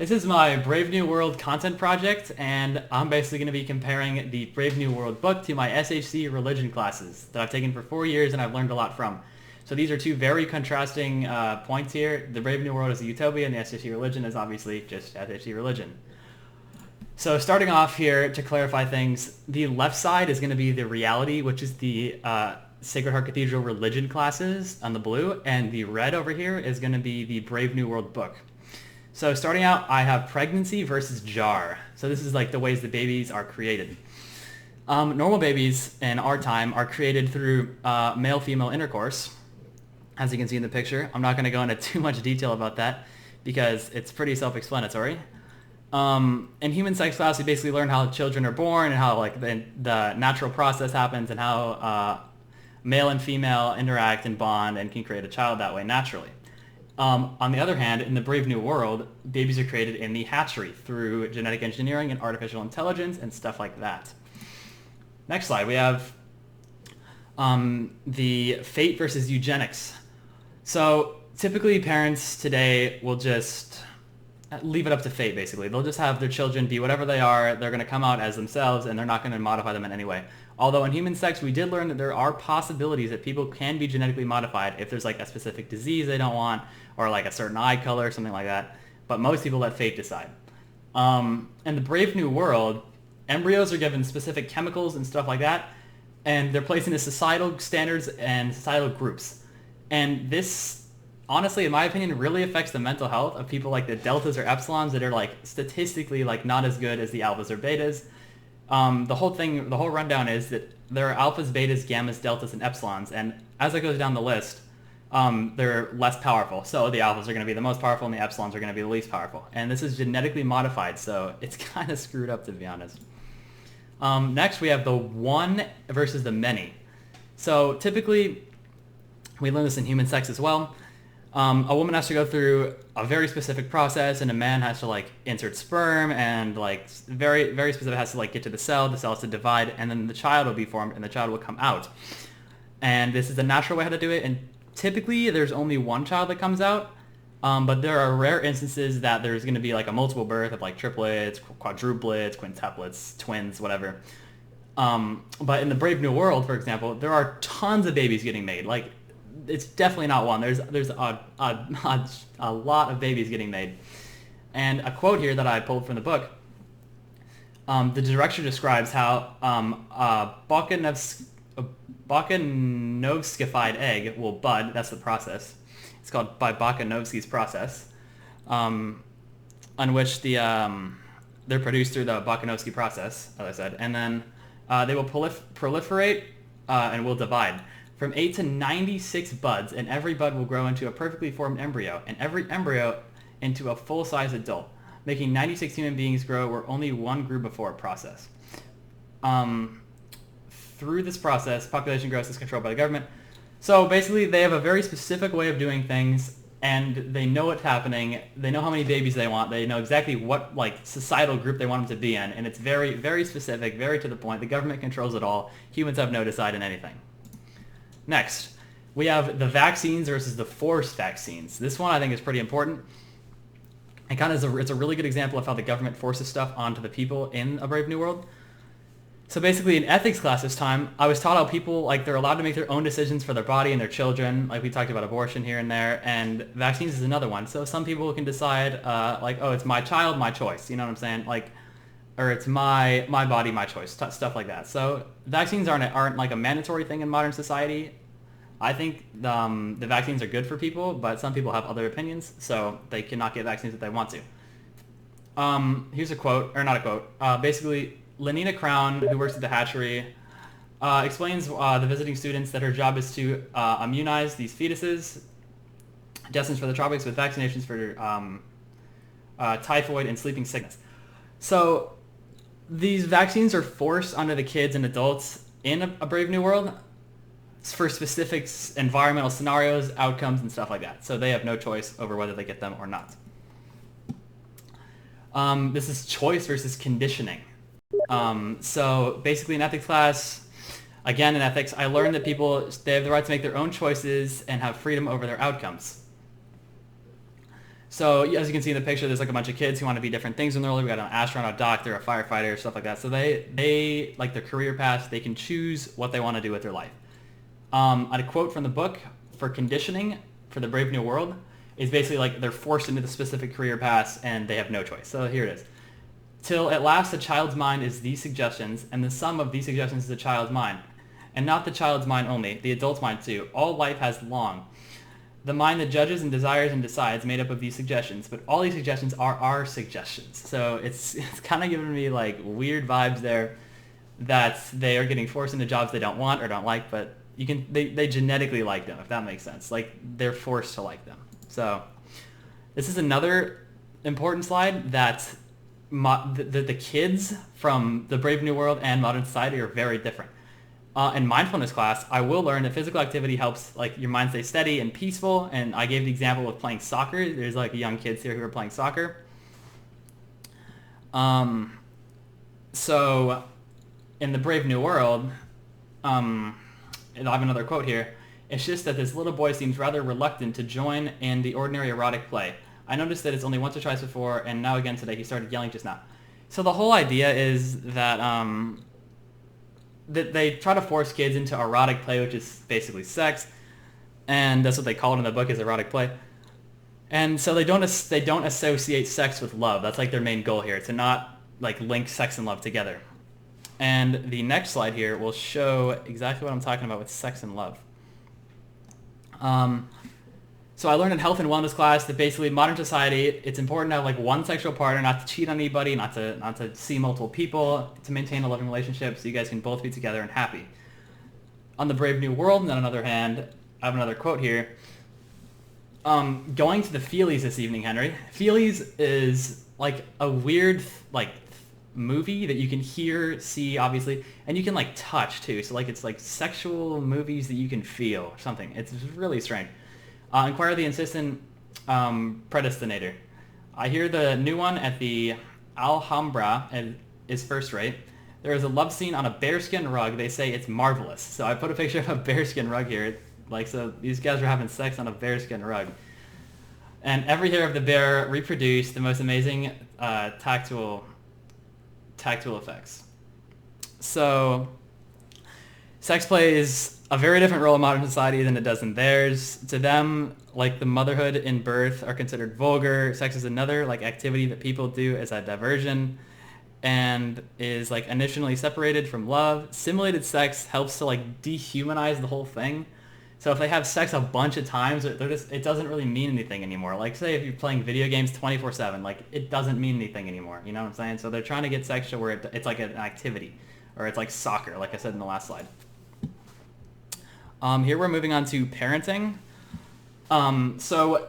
This is my Brave New World content project, and I'm basically going to be comparing the Brave New World book to my SHC religion classes that I've taken for 4 years and I've learned a lot from. So these are two very contrasting points here. The Brave New World is a utopia, and the SHC religion is obviously just SHC religion. So starting off here, to clarify things, the left side is going to be the reality, which is the Sacred Heart Cathedral religion classes on the blue, and the red over here is going to be the Brave New World book. So starting out, I have pregnancy versus jar. So this is like the ways that babies are created. Normal babies in our time are created through male-female intercourse, as you can see in the picture. I'm not going to go into too much detail about that because it's pretty self-explanatory. In human sex class, we basically learn how children are born and how like the natural process happens and how male and female interact and bond and can create a child that way naturally. On the other hand, in the Brave New World, babies are created in the hatchery through genetic engineering and artificial intelligence and stuff like that. Next slide, we have the fate versus eugenics. So typically parents today will just leave it up to fate, basically. They'll just have their children be whatever they are. They're going to come out as themselves, and they're not going to modify them in any way. Although in human sex, we did learn that there are possibilities that people can be genetically modified if there's like a specific disease they don't want, or like a certain eye color or something like that. But most people let fate decide. In the Brave New World, embryos are given specific chemicals and stuff like that, and they're placed into societal standards and societal groups. And this, honestly, in my opinion, really affects the mental health of people like the deltas or epsilons that are like statistically like not as good as the alphas or betas. The whole rundown is that there are alphas, betas, gammas, deltas, and epsilons, and as it goes down the list, they're less powerful. So the alphas are going to be the most powerful, and the epsilons are going to be the least powerful. And this is genetically modified, so it's kind of screwed up, to be honest. Next, we have the one versus the many. So typically, we learn this in human sex as well. A woman has to go through a very specific process, and a man has to like insert sperm and like very, very specific, has to like get to the cell has to divide, and then the child will be formed and the child will come out. And this is the natural way how to do it, and typically there's only one child that comes out, but there are rare instances that there's going to be like a multiple birth of like triplets, quadruplets, quintuplets, twins, whatever. But in the Brave New World, for example, there are tons of babies getting made. Like, it's definitely not one. There's a lot of babies getting made. And a quote here that I pulled from the book, the director describes how a Bakanovskified egg will bud. That's the process. It's called by Bakanovsky's process, on which they're produced through the Bakanovsky process, as I said. And then they will proliferate and will divide. From 8 to 96 buds, and every bud will grow into a perfectly formed embryo, and every embryo into a full-size adult, making 96 human beings grow where only one grew before a process. Through this process, population growth is controlled by the government. So basically, they have a very specific way of doing things, and they know what's happening. They know how many babies they want. They know exactly what like societal group they want them to be in, and it's very, very specific, very to the point. The government controls it all. Humans have no decide in anything. Next, we have the vaccines versus the forced vaccines. This one I think is pretty important. It kind of it's a really good example of how the government forces stuff onto the people in A Brave New World. So basically, in ethics class this time, I was taught how people, like, they're allowed to make their own decisions for their body and their children. Like, we talked about abortion here and there, and vaccines is another one. So some people can decide, like, oh, it's my child, my choice. You know what I'm saying? Like, or it's my body, my choice, stuff like that. So vaccines aren't like a mandatory thing in modern society. I think the vaccines are good for people, but some people have other opinions, so they cannot get vaccines if they want to. Here's a quote, or not a quote. Basically, Lenina Crown, who works at the hatchery, explains the visiting students that her job is to immunize these fetuses destined for the tropics with vaccinations for typhoid and sleeping sickness. So these vaccines are forced onto the kids and adults in A Brave New World for specific environmental scenarios, outcomes, and stuff like that. So they have no choice over whether they get them or not. This is choice versus conditioning. So basically in ethics class, again in ethics, I learned that they have the right to make their own choices and have freedom over their outcomes. So as you can see in the picture, there's like a bunch of kids who want to be different things in their life. We got an astronaut, a doctor, a firefighter, stuff like that. So they like their career paths. They can choose what they want to do with their life. A quote from the book for conditioning for the Brave New World is basically like they're forced into the specific career paths and they have no choice. So here it is. Till at last the child's mind is these suggestions, and the sum of these suggestions is the child's mind. And not the child's mind only, the adult's mind too. All life has long. The mind that judges and desires and decides made up of these suggestions, but all these suggestions are our suggestions. So it's kind of giving me like weird vibes there that they are getting forced into jobs they don't want or don't like, but they genetically like them, if that makes sense. Like they're forced to like them. So this is another important slide that the kids from the Brave New World and modern society are very different. In mindfulness class, I will learn that physical activity helps like your mind stay steady and peaceful. And I gave the example of playing soccer. There's like young kids here who are playing soccer. So in the Brave New World, and I have another quote here. It's just that this little boy seems rather reluctant to join in the ordinary erotic play. I noticed that it's only once or twice before, and now again today he started yelling just now. So the whole idea is that that they try to force kids into erotic play, which is basically sex, and that's what they call it in the book, is erotic play. And so they don't associate sex with love. That's like their main goal here, to not like link sex and love together. And the next slide here will show exactly what I'm talking about with sex and love. So I learned in health and wellness class that basically in modern society, it's important to have like one sexual partner, not to cheat on anybody, not to see multiple people, to maintain a loving relationship so you guys can both be together and happy. On the Brave New World, on the other hand, I have another quote here. Going to the Feelies this evening, Henry. Feelies is like a weird like movie that you can hear, see, obviously, and you can like touch too. So like it's like sexual movies that you can feel or something. It's really strange. Inquire the insistent predestinator. I hear the new one at the Alhambra and is first rate. There is a love scene on a bearskin rug. They say it's marvelous. So I put a picture of a bearskin rug here. Like, so these guys are having sex on a bearskin rug. And every hair of the bear reproduced the most amazing tactile effects. So sex plays a very different role in modern society than it does in theirs. To them, like the motherhood and birth are considered vulgar. Sex is another like activity that people do as a diversion and is like initially separated from love. Simulated sex helps to like dehumanize the whole thing. So if they have sex a bunch of times, it doesn't really mean anything anymore. Like say if you're playing video games 24/7, like it doesn't mean anything anymore. You know what I'm saying? So they're trying to get sex to where it's like an activity, or it's like soccer, like I said in the last slide. Here we're moving on to parenting. So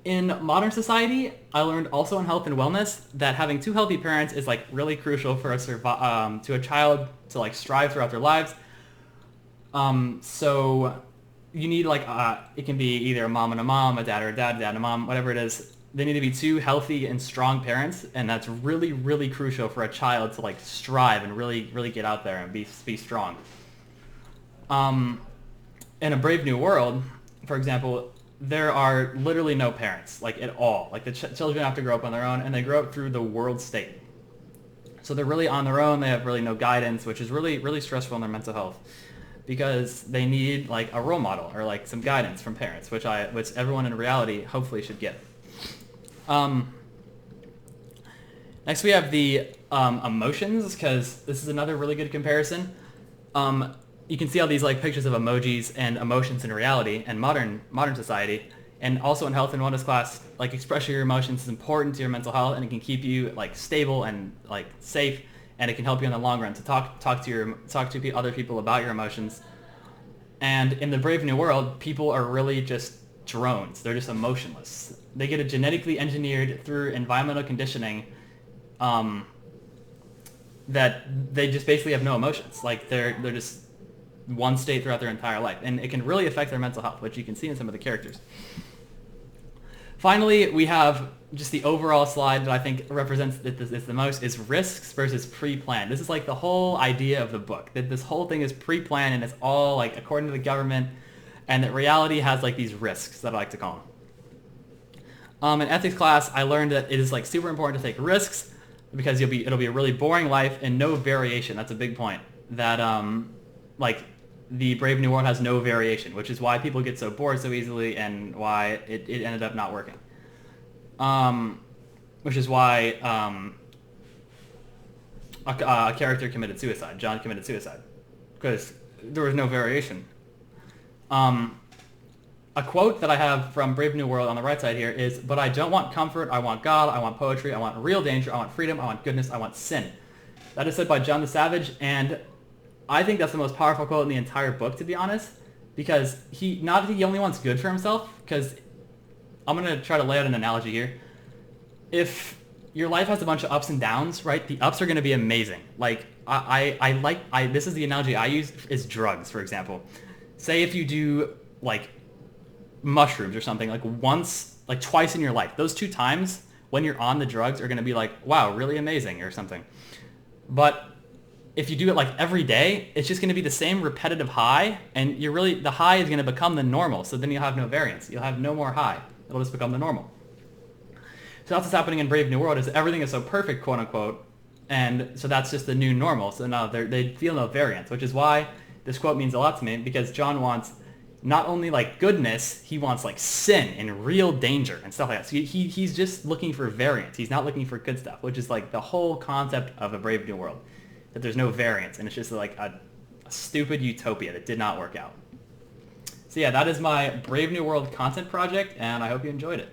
in modern society, I learned also in health and wellness that having two healthy parents is like really crucial for to a child to like strive throughout their lives. So you need like, it can be either a mom and a mom, a dad or a dad and a mom, whatever it is. They need to be two healthy and strong parents, and that's really, really crucial for a child to like strive and really, really get out there and be strong. In a Brave New World, for example, there are literally no parents, like at all. Like the children have to grow up on their own, and they grow up through the world state. So they're really on their own. They have really no guidance, which is really, really stressful on their mental health, because they need like a role model or like some guidance from parents, which everyone in reality hopefully should get. Next we have the emotions, because this is another really good comparison. You can see all these like pictures of emojis and emotions in reality and modern society, and also in health and wellness class, like expressing your emotions is important to your mental health, and it can keep you like stable and like safe, and it can help you in the long run to talk to other people about your emotions. And in the Brave New World, people are really just drones. They're just emotionless. They get it genetically engineered through environmental conditioning, that they just basically have no emotions. Like they're just one state throughout their entire life, and it can really affect their mental health, which you can see in some of the characters. Finally, we have just the overall slide that I think represents this the most, is risks versus pre-planned. This is like the whole idea of the book, that this whole thing is pre-planned and it's all like according to the government, and that reality has like these risks that I like to call In ethics class, I learned that it is like super important to take risks because it'll be a really boring life and no variation. That's a big point. That like the Brave New World has no variation, which is why people get so bored so easily and why it ended up not working. Which is why a character committed suicide. John committed suicide because there was no variation. A quote that I have from Brave New World on the right side here is, "But I don't want comfort, I want God, I want poetry, I want real danger, I want freedom, I want goodness, I want sin." That is said by John the Savage, and I think that's the most powerful quote in the entire book, to be honest, because he only wants good for himself, because I'm going to try to lay out an analogy here. If your life has a bunch of ups and downs, right, the ups are going to be amazing. Like, this is the analogy I use, is drugs, for example. Say if you do, like, mushrooms or something, like twice in your life. Those 2 times when you're on the drugs are going to be like, wow, really amazing or something. But if you do it like every day, it's just going to be the same repetitive high, and the high is going to become the normal. So then you'll have no variance. You'll have no more high. It'll just become the normal. So that's what's happening in Brave New World, is everything is so perfect, quote unquote, and so that's just the new normal. So now they feel no variance, which is why this quote means a lot to me, because John wants not only like goodness, he wants like sin and real danger and stuff like that. So he's just looking for variance. He's not looking for good stuff, which is like the whole concept of a Brave New World, that there's no variance, and it's just like a stupid utopia that did not work out. So yeah, that is my Brave New World content project, and I hope you enjoyed it.